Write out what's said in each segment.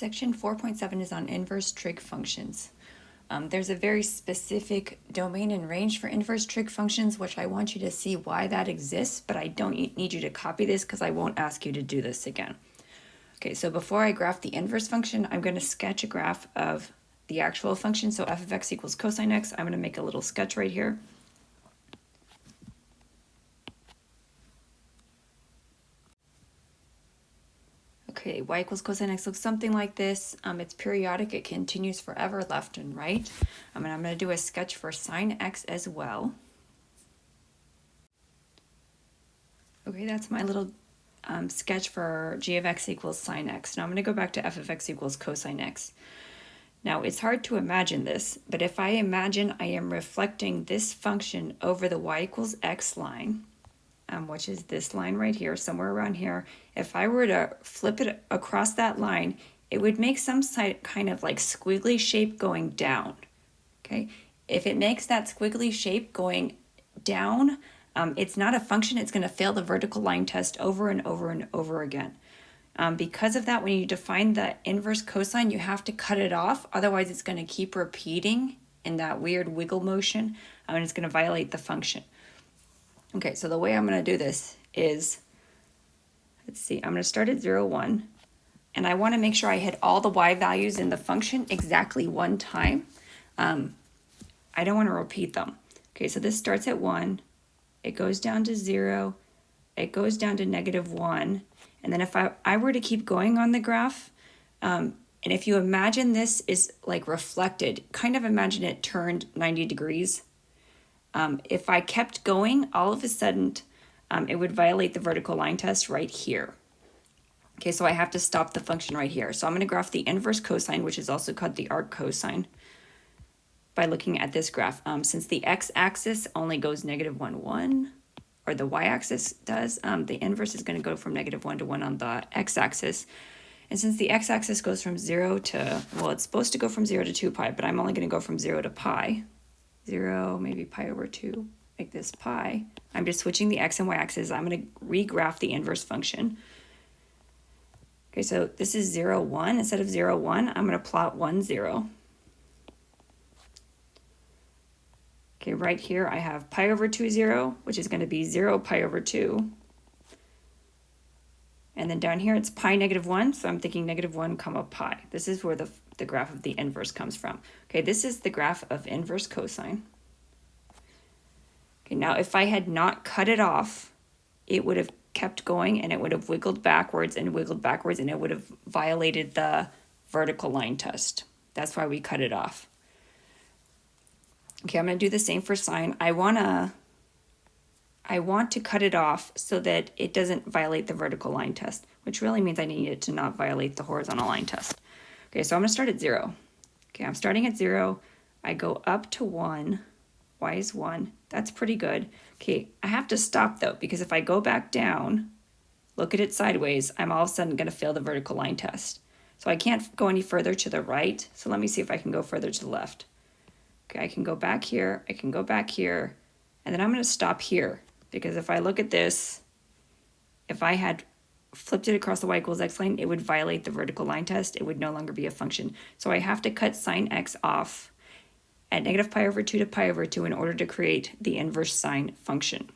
Section 4.7 is on inverse trig functions. There's a very specific domain and range for inverse trig functions, which I want you to see why that exists, but I don't need you to copy this because I won't ask you to do this again. Okay, so before I graph the inverse function, I'm going to sketch a graph of the actual function. So f of x equals cosine x. I'm going to make a little sketch right here. Okay, y equals cosine x looks something like this. It's periodic, it continues forever, left and right. And I'm going to do a sketch for sine x as well. Okay, that's my little sketch for g of x equals sine x. Now I'm going to go back to f of x equals cosine x. Now it's hard to imagine this, but if I imagine I am reflecting this function over the y equals x line, which is this line right here, somewhere around here, if I were to flip it across that line, it would make some kind of like squiggly shape going down, okay? If it makes that squiggly shape going down, it's not a function, it's gonna fail the vertical line test over and over and over again. Because of that, when you define the inverse cosine, you have to cut it off, otherwise it's gonna keep repeating in that weird wiggle motion, and it's gonna violate the function. Okay, so the way I'm going to do this is, let's see, I'm going to start at 0, 1, and I want to make sure I hit all the y values in the function exactly one time. I don't want to repeat them. Okay, so this starts at 1, it goes down to 0, it goes down to -1, and then if I were to keep going on the graph, and if you imagine this is like reflected, kind of imagine it turned 90 degrees. If I kept going, all of a sudden, it would violate the vertical line test right here. Okay, so I have to stop the function right here. So I'm going to graph the inverse cosine, which is also called the arc cosine, by looking at this graph. Since the x-axis only goes -1, 1, or the y-axis does, the inverse is going to go from -1 to 1 on the x-axis. And since the x-axis goes from 0 to, well, it's supposed to go from 0 to 2 pi, but I'm only going to go from 0 to pi. 0, maybe pi over 2, make this pi. I'm just switching the x and y axis. I'm going to regraph the inverse function. Okay, so this is 0, 1. Instead of 0, 1, I'm going to plot 1, 0. Okay, right here I have pi over 2, 0, which is going to be 0 pi over 2. And then down here it's pi -1, so I'm thinking -1 comma pi. This is where the graph of the inverse comes from. Okay, this is the graph of inverse cosine. Okay, now if I had not cut it off, it would have kept going and it would have wiggled backwards and it would have violated the vertical line test. That's why we cut it off. Okay, I'm going to do the same for sine. I want to cut it off so that it doesn't violate the vertical line test, which really means I need it to not violate the horizontal line test. Okay, so I'm going to start at 0. Okay, I'm starting at 0. I go up to 1. Y is 1. That's pretty good. Okay, I have to stop though, because if I go back down, look at it sideways, I'm all of a sudden going to fail the vertical line test. So I can't go any further to the right. So let me see if I can go further to the left. Okay, I can go back here. I can go back here. And then I'm going to stop here, because if I look at this, if I had flipped it across the y equals x line, it would violate the vertical line test. It would no longer be a function. So I have to cut sine x off at -pi over 2 to pi over 2 in order to create the inverse sine function.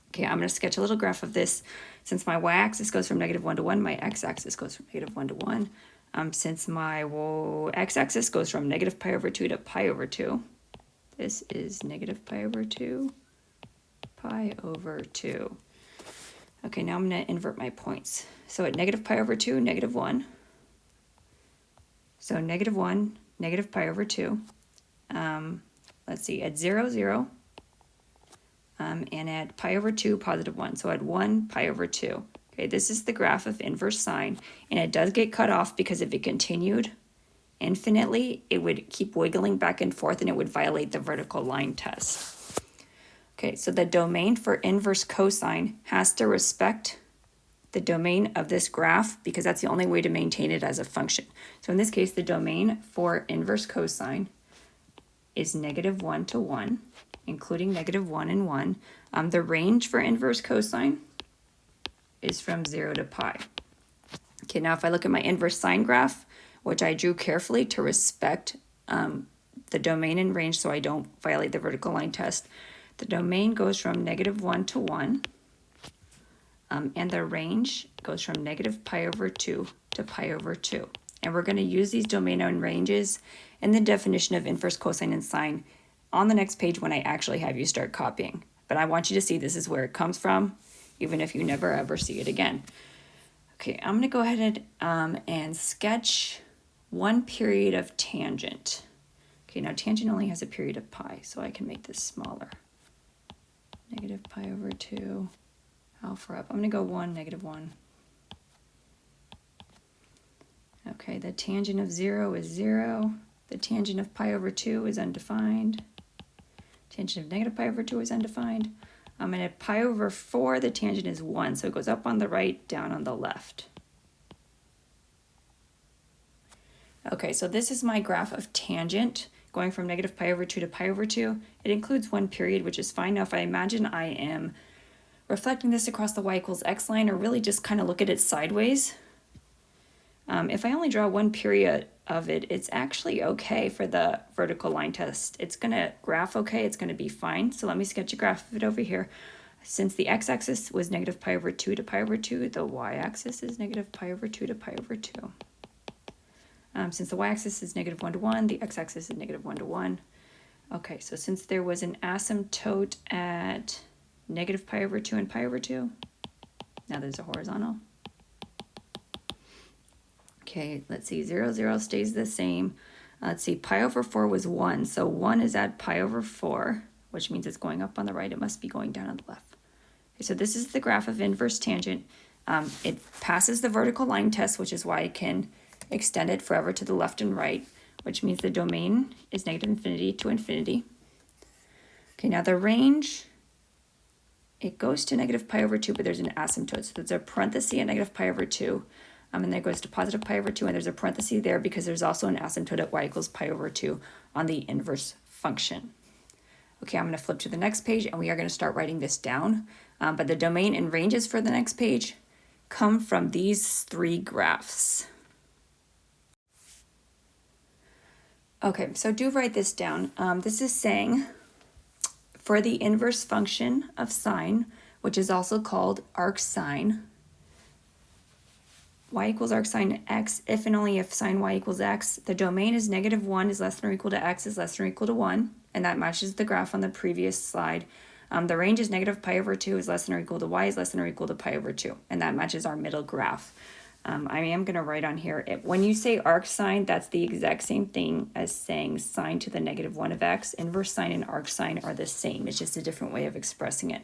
Okay, I'm going to sketch a little graph of this. Since my y-axis goes from -1 to 1, my x-axis goes from -1 to 1. Since my x-axis goes from -pi over 2 to pi over 2, this is -pi over 2, pi over 2. Okay, now I'm going to invert my points. So at -pi over 2, -1. So -1, -pi over 2. Let's see, at 0, 0. And at pi over 2, +1. So at 1, pi over 2. Okay, this is the graph of inverse sine. And it does get cut off because if it continued infinitely, it would keep wiggling back and forth and it would violate the vertical line test. Okay, so the domain for inverse cosine has to respect the domain of this graph because that's the only way to maintain it as a function. So in this case, the domain for inverse cosine is -1 to 1, including -1 and 1. The range for inverse cosine is from 0 to pi. Okay, now if I look at my inverse sine graph, which I drew carefully to respect the domain and range so I don't violate the vertical line test. The domain goes from -1 to 1, and the range goes from -π/2 to π/2. And we're going to use these domain and ranges in the definition of inverse cosine and sine on the next page when I actually have you start copying. But I want you to see this is where it comes from, even if you never ever see it again. Okay, I'm going to go ahead and sketch one period of tangent. Okay, now tangent only has a period of pi, so I can make this smaller. -π/2. How far up? I'm going to go 1, -1. Okay, the tangent of 0 is 0. The tangent of π/2 is undefined. Tangent of -π/2 is undefined. And at π/4, the tangent is 1, so it goes up on the right, down on the left. Okay, so this is my graph of tangent going from -π/2 to π/2. It includes one period, which is fine. Now, if I imagine I am reflecting this across the y equals x line, or really just kind of look at it sideways, if I only draw one period of it, it's actually okay for the vertical line test. It's going to graph okay, it's going to be fine. So let me sketch a graph of it over here. Since the x-axis was -π/2 to π/2, the y-axis is -π/2 to π/2. Since the y-axis is -1 to 1, the x-axis is -1 to 1. Okay, so since there was an asymptote at -π/2 and π/2, now there's a horizontal. Okay, let's see, 0, 0 stays the same. Let's see, π/4 was 1, so 1 is at π/4, which means it's going up on the right. It must be going down on the left. Okay, so this is the graph of inverse tangent. It passes the vertical line test, which is why I can extend it forever to the left and right, which means the domain is -∞ to infinity. Okay, now the range, it goes to -π/2, but there's an asymptote. So there's a parenthesis at -π/2. And then it goes to +π/2, and there's a parenthesis there because there's also an asymptote at y equals π/2 on the inverse function. Okay, I'm going to flip to the next page, and we are going to start writing this down. But the domain and ranges for the next page come from these three graphs. Okay, so do write this down. This is saying for the inverse function of sine, which is also called arcsine, y equals arcsine x, if and only if sine y equals x, the domain is -1 is less than or equal to x is less than or equal to 1, and that matches the graph on the previous slide. The range is -π/2 is less than or equal to y is less than or equal to π/2, and that matches our middle graph. I am going to write on here, when you say arcsine, that's the exact same thing as saying sine to the -1 of x. Inverse sine and arcsine are the same. It's just a different way of expressing it.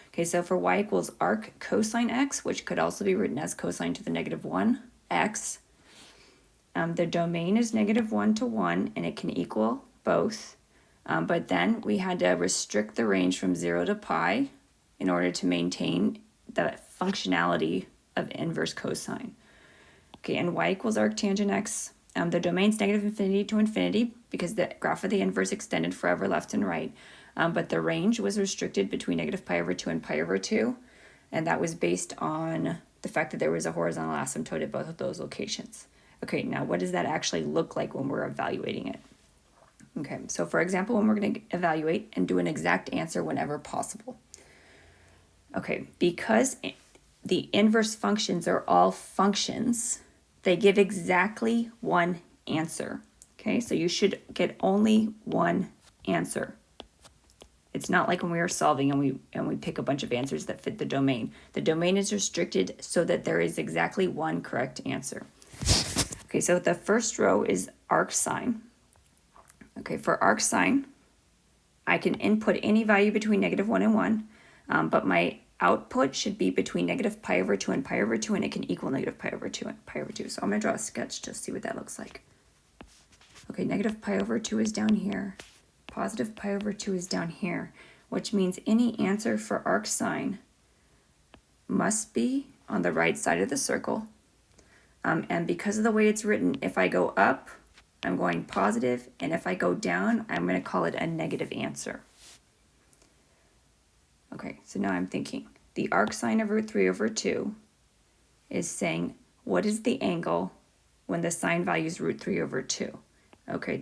Okay, so for y equals arc cosine x, which could also be written as cosine to the -1 x, the domain is -1 to 1, and it can equal both. But then we had to restrict the range from 0 to pi in order to maintain the functionality of inverse cosine. Okay, and y equals arctangent x, the domain's -∞ to infinity because the graph of the inverse extended forever left and right. But the range was restricted between -π/2 and π/2, and that was based on the fact that there was a horizontal asymptote at both of those locations. Okay, now what does that actually look like when we're evaluating it? Okay, so for example, when we're going to evaluate and do an exact answer whenever possible. Okay, because the inverse functions are all functions, they give exactly one answer. Okay, so you should get only one answer. It's not like when we are solving and we pick a bunch of answers that fit the domain. The domain is restricted so that there is exactly one correct answer. Okay, so the first row is arcsine. Okay, for arcsine, I can input any value between -1 and 1, but my output should be between -π/2 and π/2, and it can equal -π/2 and π/2. So I'm going to draw a sketch to see what that looks like. Okay, -π/2 is down here. Positive π/2 is down here, which means any answer for arcsine must be on the right side of the circle. And because of the way it's written, if I go up, I'm going positive, and if I go down, I'm going to call it a negative answer. Okay, so now I'm thinking, the arcsine of √3/2 is saying, what is the angle when the sine value is root 3 over 2. Okay,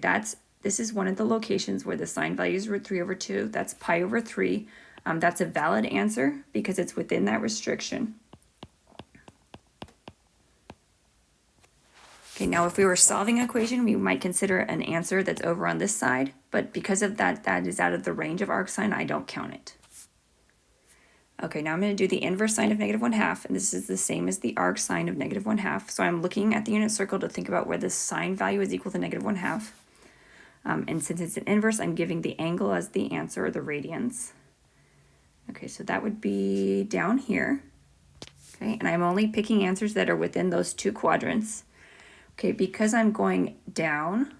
this is one of the locations where the sine value is root 3 over 2. That's pi over 3. That's a valid answer because it's within that restriction. Okay, now if we were solving an equation, we might consider an answer that's over on this side, but because of that, that is out of the range of arcsine, I don't count it. Okay, now I'm going to do the inverse sine of negative 1/2, and this is the same as the arcsine of negative 1/2. So I'm looking at the unit circle to think about where the sine value is equal to negative 1/2. And since it's an inverse, I'm giving the angle as the answer, or the radians. Okay, so that would be down here. Okay, and I'm only picking answers that are within those two quadrants. Okay, because I'm going down,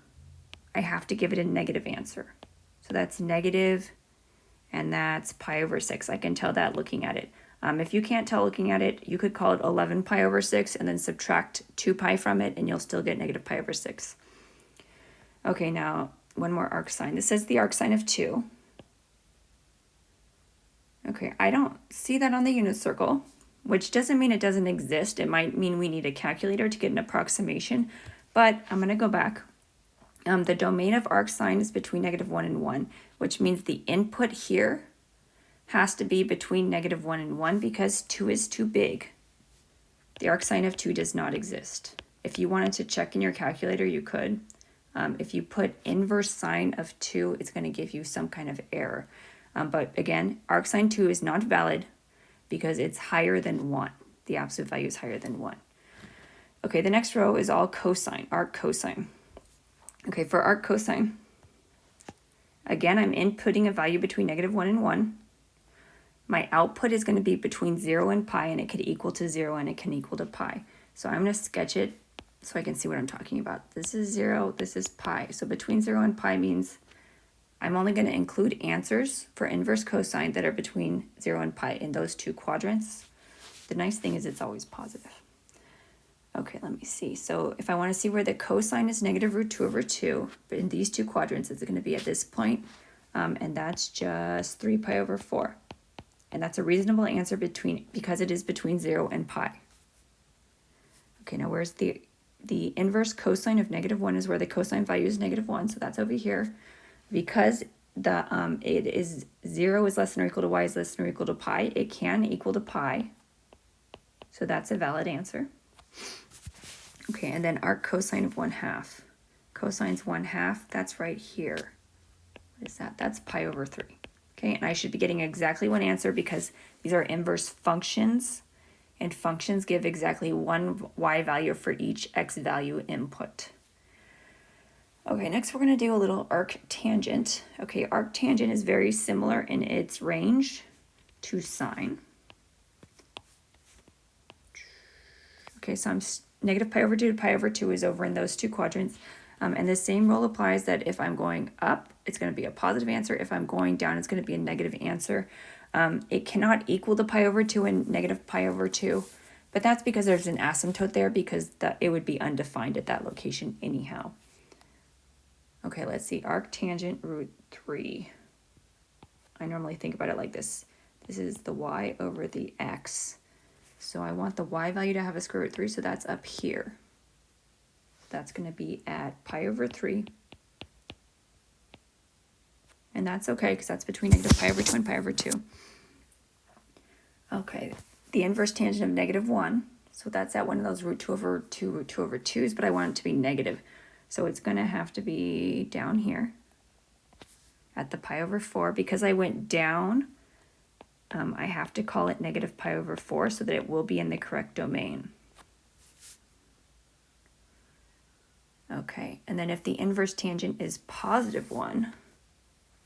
I have to give it a negative answer. So that's negative, and that's pi over 6. I can tell that looking at it. If you can't tell looking at it, you could call it 11 pi over 6 and then subtract 2 pi from it, and you'll still get negative pi over 6. Okay, now one more arcsine. This says the arcsine of 2. Okay, I don't see that on the unit circle, which doesn't mean it doesn't exist. It might mean we need a calculator to get an approximation, but I'm going to go back. The domain of arcsine is between negative 1 and 1, which means the input here has to be between negative 1 and 1 because 2 is too big. The arcsine of 2 does not exist. If you wanted to check in your calculator, you could. If you put inverse sine of 2, it's going to give you some kind of error. But again, arcsine 2 is not valid because it's higher than 1. The absolute value is higher than 1. Okay, the next row is all cosine, arc cosine. Okay, for arc cosine, again, I'm inputting a value between negative 1 and 1. My output is going to be between 0 and pi, and it could equal to 0 and it can equal to pi. So I'm going to sketch it so I can see what I'm talking about. This is 0, this is pi. So between 0 and pi means I'm only going to include answers for inverse cosine that are between 0 and pi in those two quadrants. The nice thing is it's always positive. Okay, let me see. So if I want to see where the cosine is negative root 2 over 2, but in these two quadrants, it's going to be at this point, and that's just 3 pi over 4. And that's a reasonable answer because it is between 0 and pi. Okay, now where's the inverse cosine of negative 1 is where the cosine value is negative 1, so that's over here. Because it is 0 is less than or equal to y is less than or equal to pi, it can equal to pi. So that's a valid answer. Okay, and then arc cosine of 1/2. Cosine's 1/2, that's right here. What is that? That's pi over 3. Okay, and I should be getting exactly one answer because these are inverse functions, and functions give exactly one y value for each x value input. Okay, next we're going to do a little arc tangent. Okay, arc tangent is very similar in its range to sine. Okay, so I'm negative pi over 2 to pi over 2 is over in those two quadrants. And the same rule applies that if I'm going up, it's going to be a positive answer. If I'm going down, it's going to be a negative answer. It cannot equal the pi over 2 and negative pi over 2, but that's because there's an asymptote there because it would be undefined at that location anyhow. Okay, let's see, arc tangent root 3. I normally think about it like this. This is the y over the x. So I want the y value to have a square root 3, so that's up here. That's going to be at pi over 3. And that's okay because that's between negative pi over 2 and pi over 2. Okay, the inverse tangent of negative 1. So that's at one of those root 2 over 2, root 2 over 2's, but I want it to be negative. So it's going to have to be down here at the pi over 4. Because I went down, I have to call it negative pi over 4 so that it will be in the correct domain. Okay, and then if the inverse tangent is positive 1,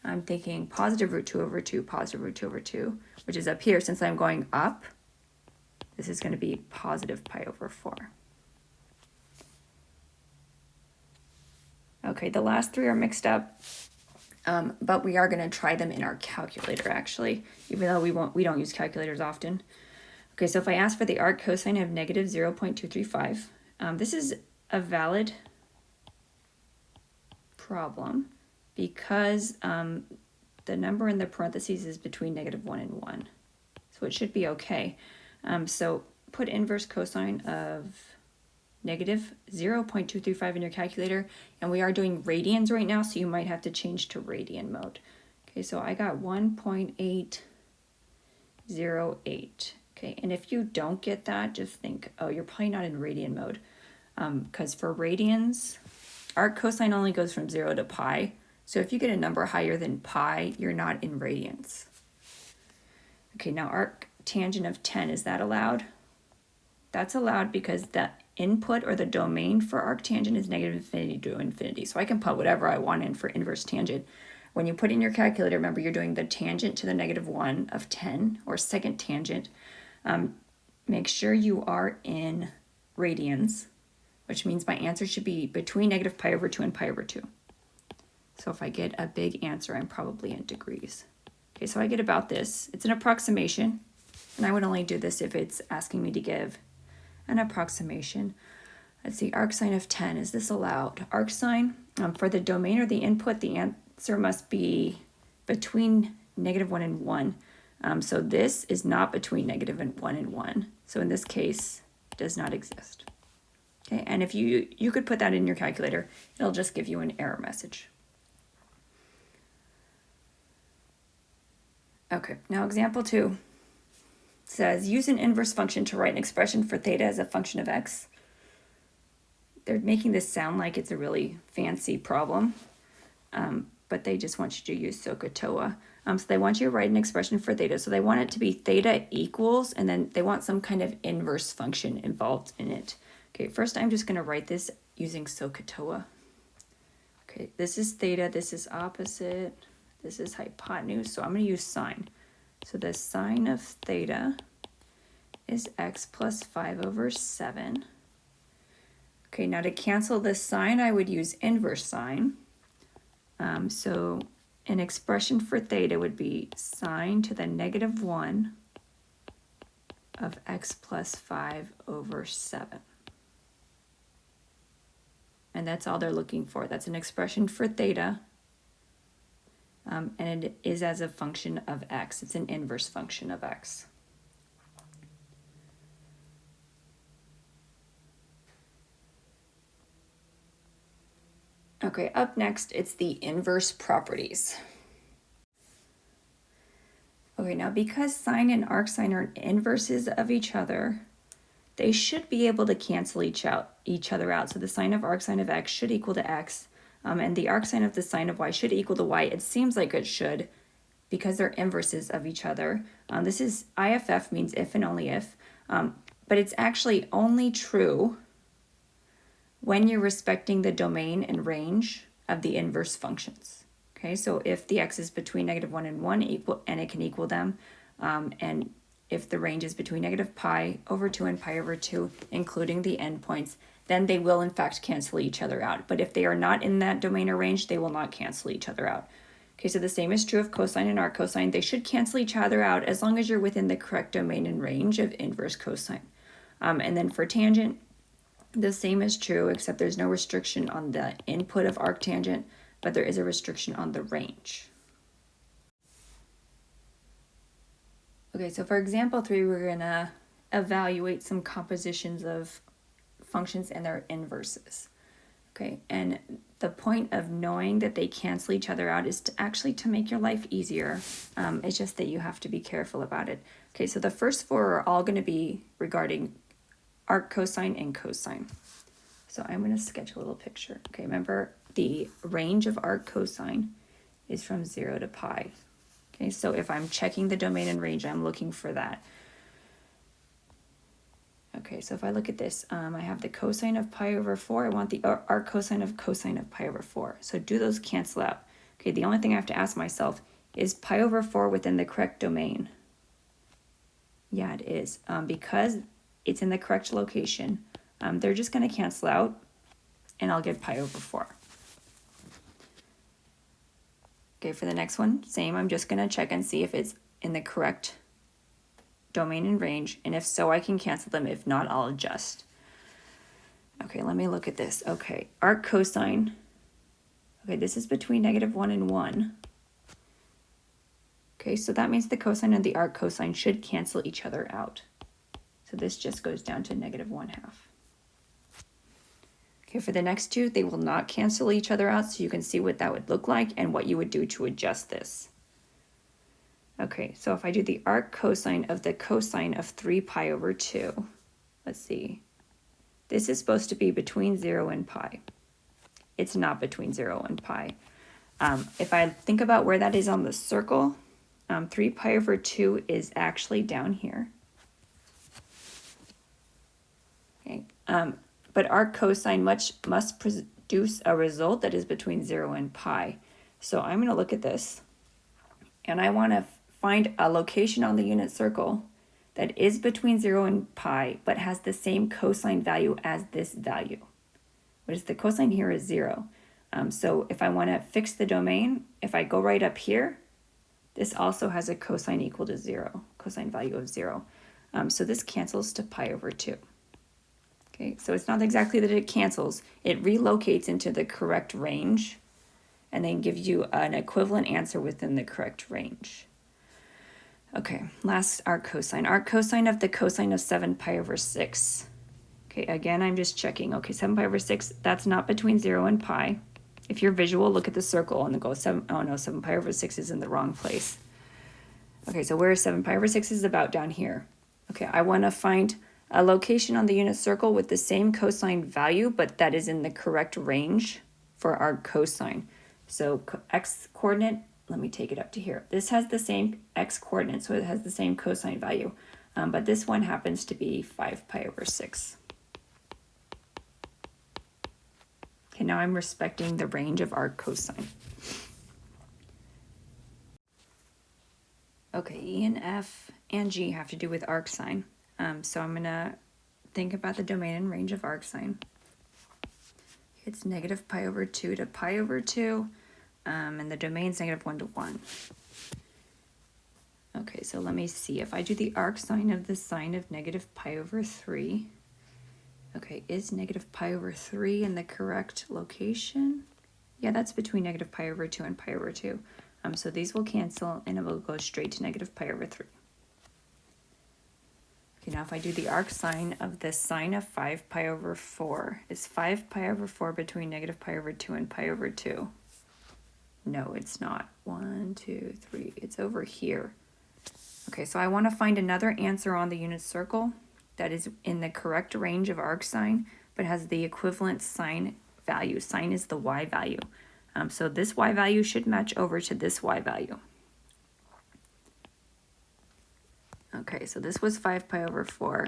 I'm thinking positive root 2 over 2, positive root 2 over 2, which is up here. Since I'm going up, this is going to be positive pi over 4. Okay, the last three are mixed up, but we are going to try them in our calculator actually, even though we don't use calculators often. Okay, so if I ask for the arc cosine of negative 0.235, this is a valid problem because the number in the parentheses is between negative 1 and 1. So it should be okay. So put inverse cosine of negative 0.235 in your calculator, and we are doing radians right now, so you might have to change to radian mode. Okay, so I got 1.808. Okay, and if you don't get that, just think, oh, you're probably not in radian mode, because for radians, arc cosine only goes from 0 to pi. So if you get a number higher than pi, you're not in radians. Okay, now arc tangent of 10, is that allowed? That's allowed because the input or the domain for arctangent is negative infinity to infinity. So I can put whatever I want in for inverse tangent. When you put in your calculator, remember you're doing the tangent to the -1 of 10, or second tangent. Make sure you are in radians, which means my answer should be between negative pi over 2 and pi over 2. So if I get a big answer, I'm probably in degrees. Okay, so I get about this. It's an approximation, and I would only do this if it's asking me to give an approximation. Let's see, arcsine of 10, is this allowed? Arcsine, for the domain or the input, the answer must be between -1 and 1. So this is not between -1 and 1. So in this case, it does not exist. Okay, and if you could put that in your calculator, it'll just give you an error message. Okay, now example 2 says use an inverse function to write an expression for theta as a function of x. They're making this sound like it's a really fancy problem, but they just want you to use SOHCAHTOA. So they want you to write an expression for theta. So they want it to be theta equals, and then they want some kind of inverse function involved in it. Okay, first I'm just going to write this using SOHCAHTOA. Okay, this is theta, this is opposite, this is hypotenuse, so I'm going to use sine. So the sine of theta is x plus 5 over 7. Okay, now to cancel this sine, I would use inverse sine. So an expression for theta would be sine to the -1 of x plus 5 over 7. And that's all they're looking for. That's an expression for theta. And it is as a function of x. It's an inverse function of x. Okay, up next, it's the inverse properties. Okay, now because sine and arcsine are inverses of each other, they should be able to cancel each other out. So the sine of arcsine of x should equal to x, and the arcsine of the sine of y should equal to y. It seems like it should, because they're inverses of each other. This is IFF, means if and only if, but it's actually only true when you're respecting the domain and range of the inverse functions. Okay, so if the x is between -1 and 1 and it can equal them, and if the range is between negative pi over 2 and pi over 2, including the endpoints, then they will in fact cancel each other out. But if they are not in that domain or range, they will not cancel each other out. Okay, so the same is true of cosine and arc cosine. They should cancel each other out as long as you're within the correct domain and range of inverse cosine. And then for tangent, the same is true, except there's no restriction on the input of arctangent, but there is a restriction on the range. Okay, so for example 3, we're going to evaluate some compositions of functions and their inverses. Okay, and the point of knowing that they cancel each other out is to make your life easier. It's just that you have to be careful about it. Okay, so the first 4 are all going to be regarding arc cosine and cosine. So I'm going to sketch a little picture. Okay, remember the range of arc cosine is from 0 to pi. Okay, so if I'm checking the domain and range, I'm looking for that. Okay, so if I look at this, I have the cosine of pi over 4. I want the arc cosine of pi over 4. So do those cancel out? Okay, the only thing I have to ask myself is pi over 4 within the correct domain? Yeah, it is. Because it's in the correct location, they're just going to cancel out, and I'll get pi over 4. Okay, for the next one, same. I'm just going to check and see if it's in the correct domain and range, and if so, I can cancel them. If not, I'll adjust. Okay, let me look at this. Okay, arc cosine. Okay, this is between -1 and 1. Okay, so that means the cosine and the arc cosine should cancel each other out. So this just goes down to -1/2. Okay, for the next two, they will not cancel each other out, so you can see what that would look like and what you would do to adjust this. Okay, so if I do the arc cosine of the cosine of 3 pi over 2, let's see. This is supposed to be between 0 and pi. It's not between 0 and pi. If I think about where that is on the circle, 3 pi over 2 is actually down here. Okay, but arc cosine must produce a result that is between 0 and pi. So I'm going to look at this, and I want to find a location on the unit circle that is between 0 and pi, but has the same cosine value as this value. What is the cosine here is 0. So if I want to fix the domain, if I go right up here, this also has a cosine equal to 0, cosine value of 0. So this cancels to pi over 2. Okay, so it's not exactly that it cancels. It relocates into the correct range and then gives you an equivalent answer within the correct range. Okay, last arc cosine. Arc cosine of the cosine of 7 pi over 6. Okay, again, I'm just checking. Okay, 7 pi over 6, that's not between 0 and pi. If you're visual, look at the circle and then go 7, oh no, 7 pi over 6 is in the wrong place. Okay, so where is 7 pi over 6 is about down here. Okay, I want to find a location on the unit circle with the same cosine value, but that is in the correct range for our cosine. So x coordinate, let me take it up to here. This has the same x coordinate, so it has the same cosine value, but this one happens to be 5 pi over 6. Okay, now I'm respecting the range of our cosine. Okay, E and F and G have to do with arcsine. So I'm going to think about the domain and range of arcsine. It's negative pi over 2 to pi over 2, and the domain's negative 1 to 1. Okay, so let me see. If I do the arcsine of the sine of negative pi over 3, okay, is negative pi over 3 in the correct location? Yeah, that's between negative pi over 2 and pi over 2. So these will cancel, and it will go straight to negative pi over 3. Okay, now if I do the arcsine of the sine of 5 pi over 4, is 5 pi over 4 between negative pi over 2 and pi over 2? No, it's not. 1, 2, 3. It's over here. Okay, so I want to find another answer on the unit circle that is in the correct range of arcsine, but has the equivalent sine value. Sine is the y value. So this y value should match over to this y value. Okay, so this was 5 pi over 4,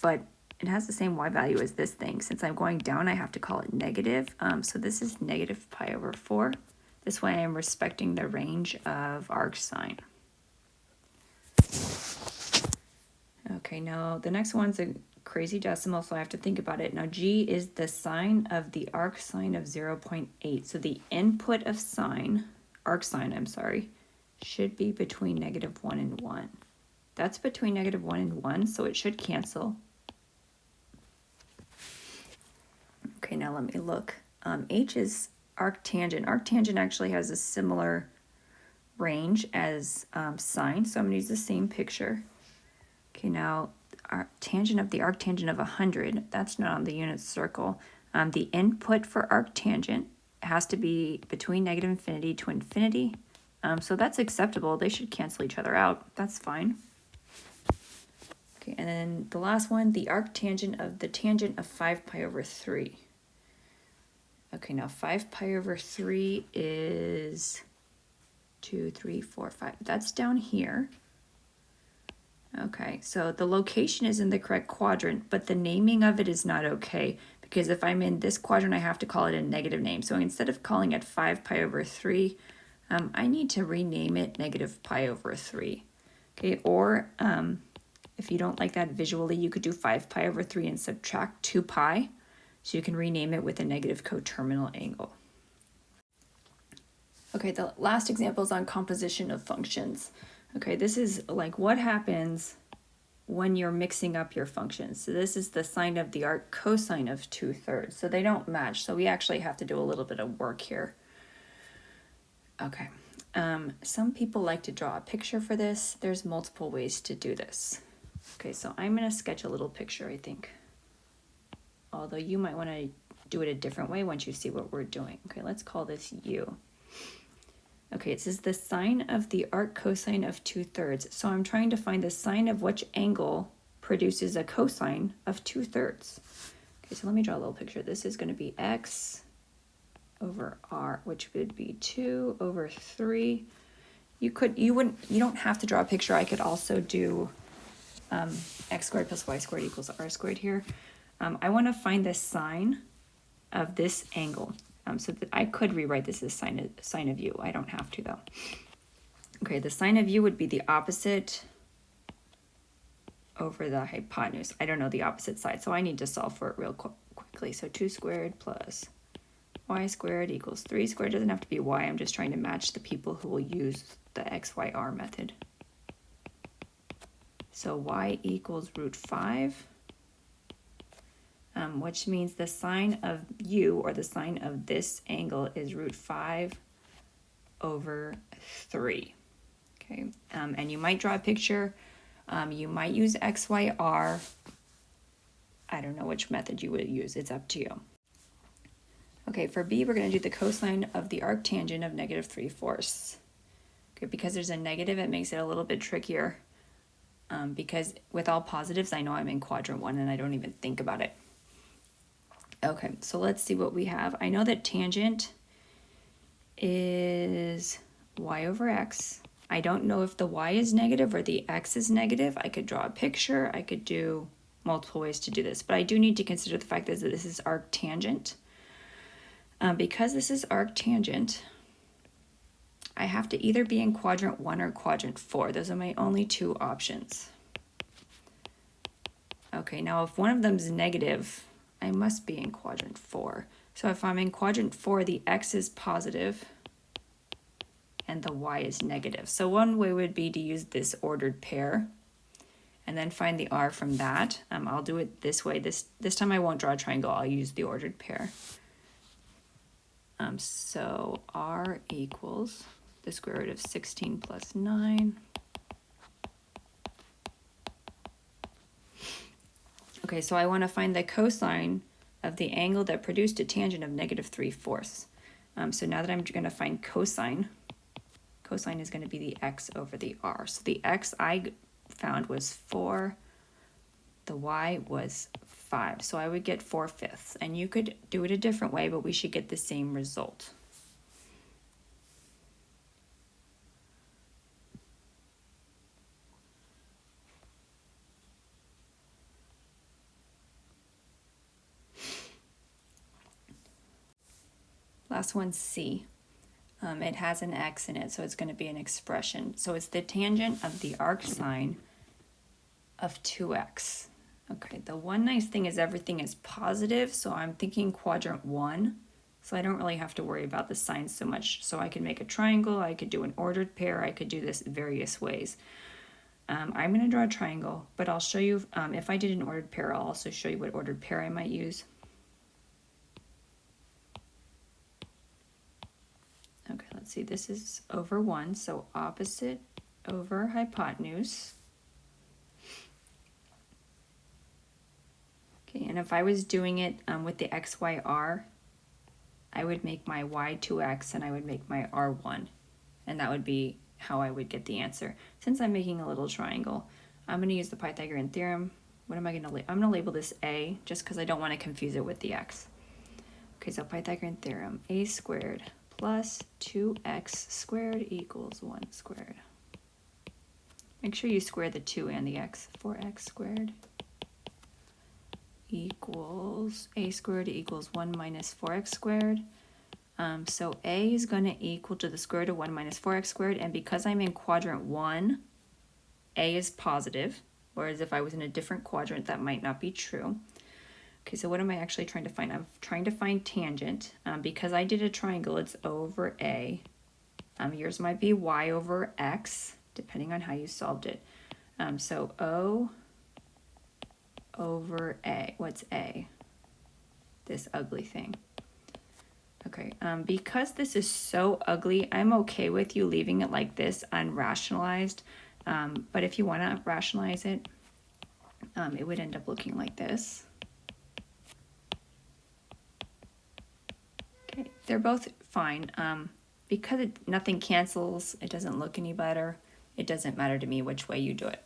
but it has the same y value as this thing. Since I'm going down, I have to call it negative. So this is negative pi over 4. This way I'm respecting the range of arcsine. Okay, now the next one's a crazy decimal, so I have to think about it. Now G is the sine of the arcsine of 0.8. So the input of arcsine, I'm sorry, should be between negative 1 and 1. That's between negative 1 and 1, so it should cancel. Okay, now let me look. H is arctangent. Arctangent actually has a similar range as sine, so I'm going to use the same picture. Okay, now tangent of the arctangent of 100, that's not on the unit circle. The input for arctangent has to be between negative infinity to infinity. So that's acceptable. They should cancel each other out. That's fine. Okay, and then the last one, the arctangent of the tangent of 5 pi over 3. Okay, now 5 pi over 3 is 2, 3, 4, 5. That's down here. Okay, so the location is in the correct quadrant, but the naming of it is not okay, because if I'm in this quadrant, I have to call it a negative name. So instead of calling it 5 pi over 3, I need to rename it negative pi over 3. Okay, or if you don't like that visually, you could do 5 pi over 3 and subtract 2 pi, so you can rename it with a negative coterminal angle. Okay, the last example is on composition of functions. Okay, this is like what happens when you're mixing up your functions. So this is the sine of the arc cosine of 2/3. So they don't match. So we actually have to do a little bit of work here. Okay, some people like to draw a picture for this. There's multiple ways to do this. Okay, so I'm going to sketch a little picture, I think. Although you might want to do it a different way once you see what we're doing. Okay, let's call this U. Okay, it says the sine of the arc cosine of 2/3. So I'm trying to find the sine of which angle produces a cosine of 2/3. Okay, so let me draw a little picture. This is going to be x over r, which would be 2 over 3. You don't have to draw a picture. I could also do x squared plus y squared equals r squared here. I want to find the sine of this angle. So that I could rewrite this as sine of u. I don't have to though. Okay, the sine of u would be the opposite over the hypotenuse. I don't know the opposite side, so I need to solve for it real quickly. So 2 squared plus y squared equals 3 squared. Doesn't have to be y. I'm just trying to match the people who will use the XYR method. So y equals root 5. Which means the sine of u, or the sine of this angle, is root 5 over 3. Okay, and you might draw a picture. You might use XYR. I don't know which method you would use. It's up to you. Okay, for B, we're going to do the cosine of the arctangent of negative 3/4. Okay, because there's a negative, it makes it a little bit trickier. Because with all positives, I know I'm in quadrant 1 and I don't even think about it. Okay, so let's see what we have. I know that tangent is y over x. I don't know if the y is negative or the x is negative. I could draw a picture. I could do multiple ways to do this, but I do need to consider the fact that this is arctangent. Because this is arctangent, I have to either be in quadrant 1 or quadrant 4. Those are my only two options. Okay, now if one of them is negative, I must be in quadrant 4. So if I'm in quadrant 4, the x is positive and the y is negative. So one way would be to use this ordered pair and then find the r from that. I'll do it this way. This time I won't draw a triangle. I'll use the ordered pair. So r equals the square root of 16 plus 9. Okay, so I want to find the cosine of the angle that produced a tangent of negative 3/4. So now that I'm going to find cosine is going to be the x over the r. So the x I found was 4, the y was 5. So I would get 4/5. And you could do it a different way, but we should get the same result. Last one, C. It has an x in it, so it's going to be an expression. So it's the tangent of the arcsine of 2x. Okay, the one nice thing is everything is positive, so I'm thinking quadrant 1. So I don't really have to worry about the signs so much. So I can make a triangle, I could do an ordered pair, I could do this various ways. I'm going to draw a triangle, but I'll show you, if I did an ordered pair, I'll also show you what ordered pair I might use. Okay, let's see, this is over 1, so opposite over hypotenuse. Okay, and if I was doing it with the XYR, I would make my y 2x and I would make my r 1. And that would be how I would get the answer. Since I'm making a little triangle, I'm going to use the Pythagorean theorem. What am I going to label? I'm going to label this a, just because I don't want to confuse it with the x. Okay, so Pythagorean theorem, a squared plus 2x squared equals 1 squared. Make sure you square the 2 and the x. 4x squared equals a squared equals 1 minus 4x squared. So a is going to equal to the square root of 1 minus 4x squared, and because I'm in quadrant 1, a is positive, whereas if I was in a different quadrant, that might not be true. Okay, so what am I actually trying to find? I'm trying to find tangent. Because I did a triangle, it's over a. Yours might be y over x, depending on how you solved it. So O over a. What's a? This ugly thing. Okay, because this is so ugly, I'm okay with you leaving it like this, unrationalized. But if you want to rationalize it, it would end up looking like this. they're both fine. Because nothing cancels, it doesn't look any better. It doesn't matter to me which way you do it.